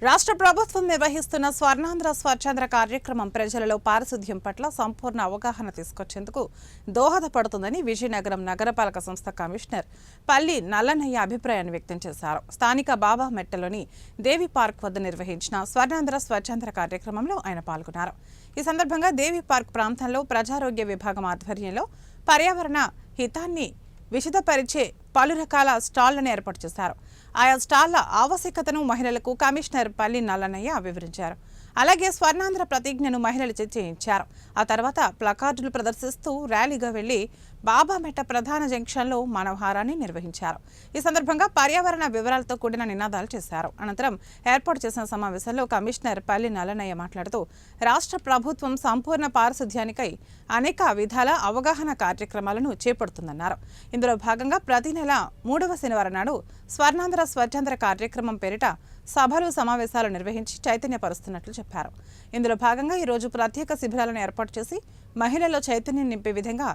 రాష్ట్ర ప్రభుత్వం నిర్వహిస్తున్న స్వర్ణాంధ్ర స్వచ్ఛంద్ర కార్యక్రమం ప్రజలలో పారిశుధ్యం పట్ల సంపూర్ణ అవగాహన తీసుకొచ్చేందుకు దోహదపడుతుందని విజయనగరం నగరపాలక సంస్థ కమిషనర్ పల్లి నల్లనయ్య అభిప్రాయాన్ని వ్యక్తం చేశారు. స్థానిక బాబా మెట్టలోని దేవి పార్క్ వద్ద నిర్వహించిన స్వర్ణాంధ్ర స్వచ్ఛంద్ర కార్యక్రమంలో ఆయన పాల్గొన్నారు. ఈ సందర్భంగా దేవి పార్క్ ప్రాంతంలో ప్రజారోగ్య విభాగం ఆధ్వర్యంలో పర్యావరణ హితాన్ని విశదపరిచే పలు రకాల స్టాళ్లను ఏర్పాటు చేశారు. ఆయా స్టాళ్ల ఆవశ్యకతను మహిళలకు కమిషనర్ పల్లి నల్లనయ్య వివరించారు. అలాగే స్వర్ణాంధ్ర ప్రతిజ్ఞను మహిళలు చేయించారు. ఆ తర్వాత ప్లకార్డులు ప్రదర్శిస్తూ ర్యాలీగా వెళ్లి బాబామెట్ట ప్రధాన జంక్షన్లో మానవహారాన్ని నిర్వహించారు. ఈ సందర్భంగా పర్యావరణ వివరాలతో కూడిన నినాదాలు చేశారు. అనంతరం ఏర్పాటు చేసిన సమావేశంలో కమిషనర్ పల్లి నల్లనయ్య మాట్లాడుతూ రాష్ట్ర ప్రభుత్వం సంపూర్ణ పారిశుధ్యానికై అనేక విధాల అవగాహన కార్యక్రమాలను చేపడుతుందన్నారు. ఇందులో భాగంగా ప్రతి నెల 3వ శనివారం నాడు స్వర్ణాంధ్ర స్వచ్ఛంద్ర కార్యక్రమం పేరిట సభలు సమావేశాలు నిర్వహించి చైతన్యపరుస్తున్నట్లు చెప్పారు. ఇందులో భాగంగా ఈరోజు ప్రత్యేక శిబిరాలను ఏర్పాటు చేసి మహిళల్లో చైతన్యం నింపే విధంగా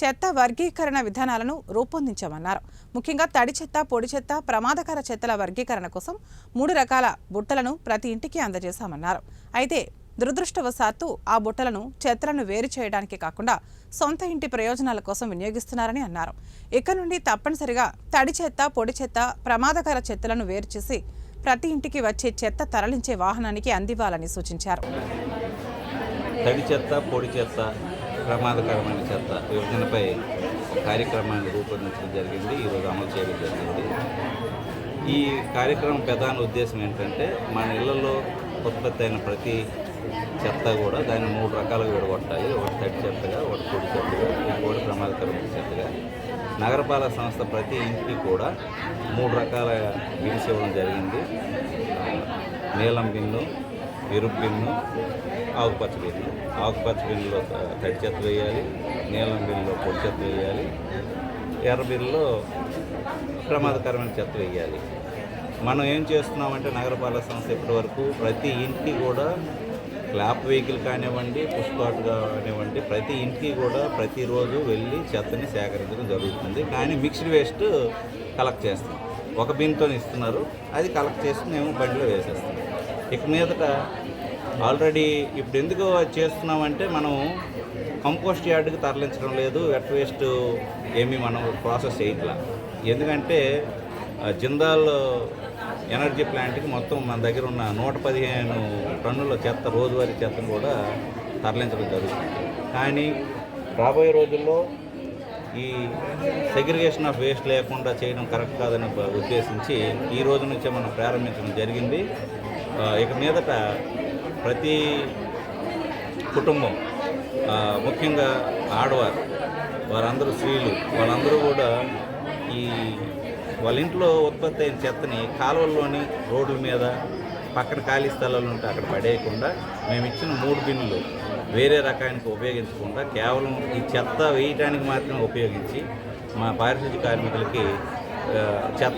చెత్త వర్గీకరణ విధానాలను రూపొందించామన్నారు. ముఖ్యంగా తడి చెత్త, పొడి చెత్త, ప్రమాదకర చెత్తల వర్గీకరణ కోసం 3 రకాల బుట్టలను ప్రతి ఇంటికి అందజేశామన్నారు. అయితే దురదృష్టవశాత్తు ఆ బుట్టలను చెత్తలను వేరు చేయడానికి కాకుండా సొంత ఇంటి ప్రయోజనాల కోసం వినియోగిస్తున్నారని అన్నారు. ఇక నుండి తప్పనిసరిగా తడి చెత్త, పొడి చెత్త, ప్రమాదకర చెత్తలను వేరు చేసి ప్రతి ఇంటికి వచ్చే చెత్త తరలించే వాహనానికి అందివ్వాలని సూచించారు. తడి చెత్త, పొడి చెత్త, ప్రమాదకరమైన చెత్త విభజనపై కార్యక్రమాన్ని రూపొందించడం జరిగింది. ఈరోజు అమలు చేయడం జరిగింది. ఈ కార్యక్రమం ప్రధాన ఉద్దేశం ఏంటంటే మన ఇళ్లలో ఉత్పత్తి అయిన ప్రతి చెత్త కూడా దాన్ని 3 రకాలుగా విడగొట్టాలి. ఒకటి తడి చెత్తగా, ఒకటి పొడి చెత్తగా, ఇంకోటి ప్రమాదకరమైన చెత్తగా. నగరపాలక సంస్థ ప్రతి ఇంటికి కూడా 3 రకాల బిన్స్ ఇవ్వడం జరిగింది. నీలం బిన్ను, ఎరుపు బిన్ను, ఆకుపచ్చ బిన్ను. ఆకుపచ్చ బిన్నులో తడి చెత్త వేయాలి, నీలం బిన్నులో పొడి చెత్త వేయాలి, ఎర్ర బిన్నులో ప్రమాదకరమైన చెత్త వేయాలి. మనం ఏం చేస్తున్నామంటే నగరపాలక సంస్థ ఇప్పటివరకు ప్రతి ఇంటికి కూడా క్లాప్ వెహికల్ కానివ్వండి, పుష్పాట్ కానివ్వండి, ప్రతి ఇంటికి కూడా ప్రతిరోజు వెళ్ళి చెత్తని సేకరించడం జరుగుతుంది. కానీ మిక్స్డ్ వేస్ట్ కలెక్ట్ చేస్తాం. ఒక బిన్తో ఇస్తున్నారు, అది కలెక్ట్ చేసి మేము బండిలో వేసేస్తాం. ఇక మీదట ఆల్రెడీ ఇప్పుడు ఎందుకు చేస్తున్నామంటే మనం కంపోస్ట్ యార్డ్కి తరలించడం లేదు, వెట్ వేస్ట్ ఏమీ మనం ప్రాసెస్ చేయట్లా. ఎందుకంటే జిందాల్ ఎనర్జీ ప్లాంట్కి మొత్తం మన దగ్గర ఉన్న 115 టన్నుల చెత్త, రోజువారీ చెత్తను కూడా తరలించడం జరుగుతుంది. కానీ రాబోయే రోజుల్లో ఈ సెగ్రిగేషన్ ఆఫ్ వేస్ట్ లేకుండా చేయడం కరెక్ట్ కాదని ఉద్దేశించి ఈ రోజు నుంచే మనం ప్రారంభించడం జరిగింది. ఇక మీదట ప్రతి కుటుంబం, ముఖ్యంగా ఆడవారు, వారందరూ స్త్రీలు, వాళ్ళందరూ కూడా ఈ వాళ్ళ ఇంట్లో ఉత్పత్తి అయిన చెత్తని కాలువల్లోని, రోడ్ల మీద, పక్కన ఖాళీ స్థలాలు ఉంటే అక్కడ పడేయకుండా మేము ఇచ్చిన 3 బిన్నులు వేరే రకానికి ఉపయోగించకుండా కేవలం ఈ చెత్త వేయటానికి మాత్రమే ఉపయోగించి మా పారిశుద్ధ్య కార్మికులకి చెత్త